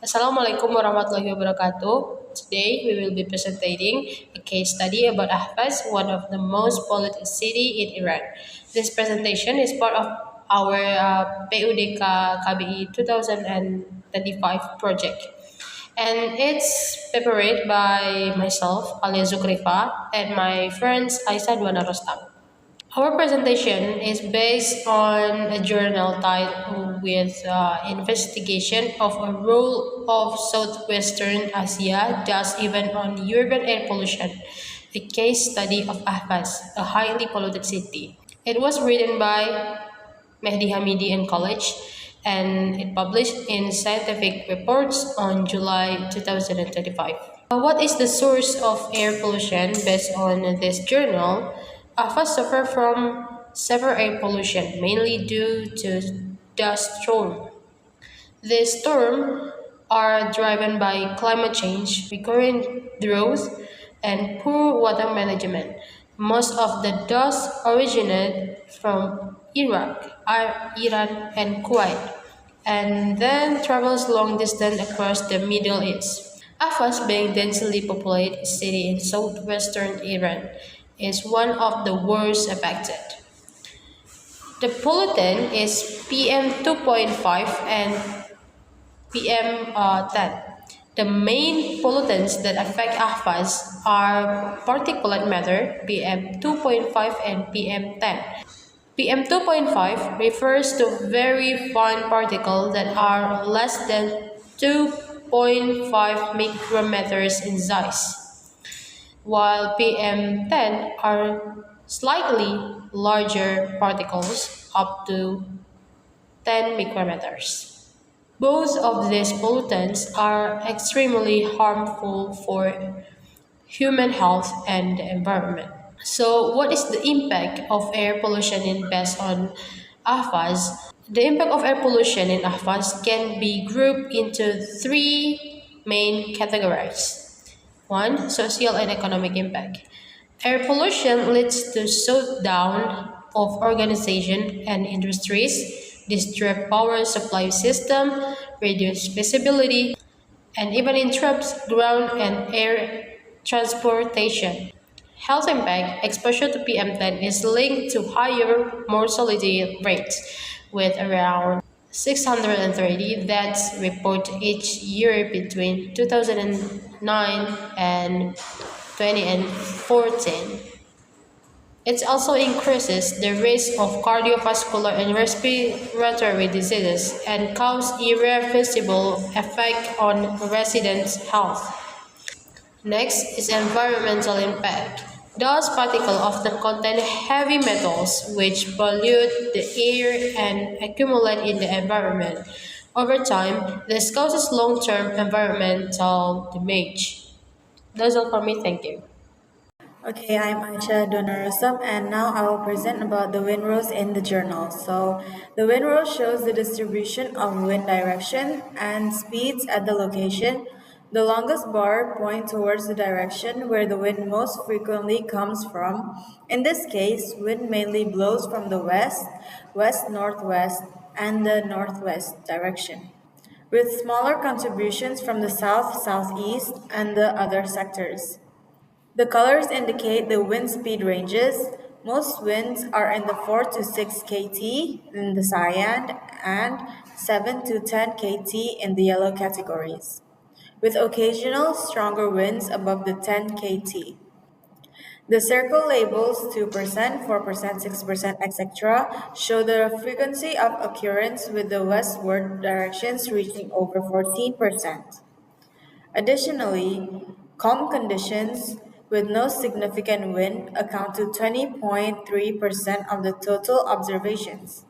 Assalamualaikum warahmatullahi wabarakatuh. Today we will be presenting a case study about Ahvaz, one of the most polluted city in Iran. This presentation is part of our PUDK KBI 2025 project. And it's prepared by myself, Alia Zukrifa, and my friends Aisa Dwana Rostam. Our presentation is based on a journal titled with investigation of a role of Southwestern Asia, thus even on urban air pollution, a case study of Ahvaz, a highly polluted city. It was written by Mehdi Hamidi and College, and it published in Scientific Reports on July 2025. What is the source of air pollution? Based on this journal, Ahvaz suffer from severe air pollution, mainly due to dust storm. These storms are driven by climate change, recurrent drought, and poor water management. Most of the dust originated from Iraq, Iran, and Kuwait, and then travels long distance across the Middle East. Ahvaz, being densely populated city in southwestern Iran, is one of the worst affected. The pollutant is PM2.5 and PM10. The main pollutants that affect Ahvaz are particulate matter PM2.5 and PM10. PM2.5 refers to very fine particles that are less than 2.5 micrometers in size, while PM10 are slightly larger particles up to 10 micrometers. Both of these pollutants are extremely harmful for human health and the environment. So, what is the impact of air pollution in based on Ahvaz? The impact of air pollution in Ahvaz can be grouped into three main categories. One, social and economic impact. Air pollution leads to shutdown of organization and industries, disrupt power supply system, reduce visibility, and even interrupts ground and air transportation. Health impact exposure to PM10 is linked to higher mortality rates, with around 630 deaths reported each year between 2009 and 2014. It also increases the risk of cardiovascular and respiratory diseases and cause irreversible effect on residents' health. Next is environmental impact. Dust particles often contain heavy metals which pollute the air and accumulate in the environment. Over time, this causes long-term environmental damage. That's all for me. Thank you. Okay, I'm Aisha Donarosum, and now I will present about the wind rows in the journal. So, the wind row shows the distribution of wind direction and speeds at the location. The longest bar points towards the direction where the wind most frequently comes from. In this case, wind mainly blows from the west, west-northwest, and the northwest direction, with smaller contributions from the south, southeast, and the other sectors. The colors indicate the wind speed ranges. Most winds are in the 4 to 6 kt in the cyan and 7 to 10 kt in the yellow categories, with occasional stronger winds above the 10 kt. The circle labels 2%, 4%, 6%, etc. show the frequency of occurrence with the westward directions reaching over 14%. Additionally, calm conditions with no significant wind account to 20.3% of the total observations.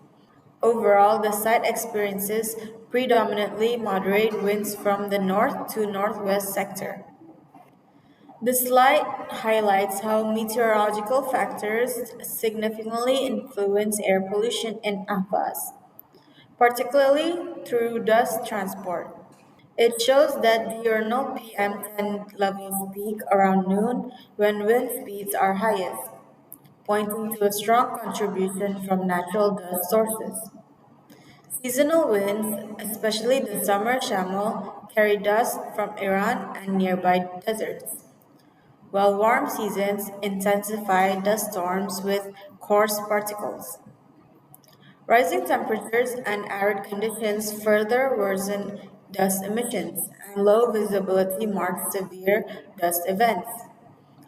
Overall, the site experiences predominantly moderate winds from the north to northwest sector. The slide highlights how meteorological factors significantly influence air pollution in Ahvaz, particularly through dust transport. It shows that diurnal PM10 levels peak around noon when wind speeds are highest, pointing to a strong contribution from natural dust sources. Seasonal winds, especially the summer shamal, carry dust from Iran and nearby deserts, while warm seasons intensify dust storms with coarse particles. Rising temperatures and arid conditions further worsen dust emissions, and low visibility marks severe dust events.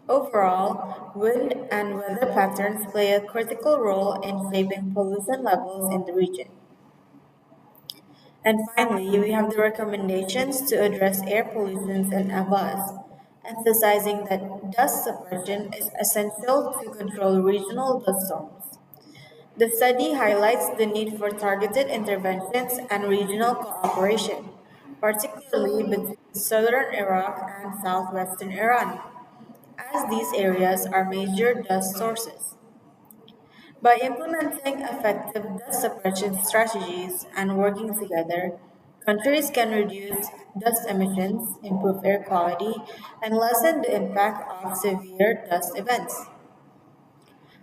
Overall, wind and weather patterns play a critical role in shaping pollution levels in the region. And finally, we have the recommendations to address air pollution in Ahvaz, emphasizing that dust suppression is essential to control regional dust storms. The study highlights the need for targeted interventions and regional cooperation, particularly between southern Iraq and southwestern Iran, as these areas are major dust sources. By implementing effective dust suppression strategies and working together, countries can reduce dust emissions, improve air quality, and lessen the impact of severe dust events.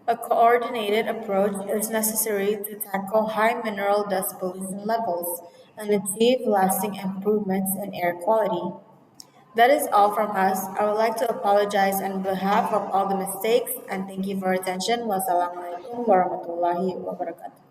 A coordinated approach is necessary to tackle high mineral dust pollution levels and achieve lasting improvements in air quality. That is all from us. I would like to apologize on behalf of all the mistakes and thank you for your attention. Wassalamualaikum warahmatullahi wabarakatuh.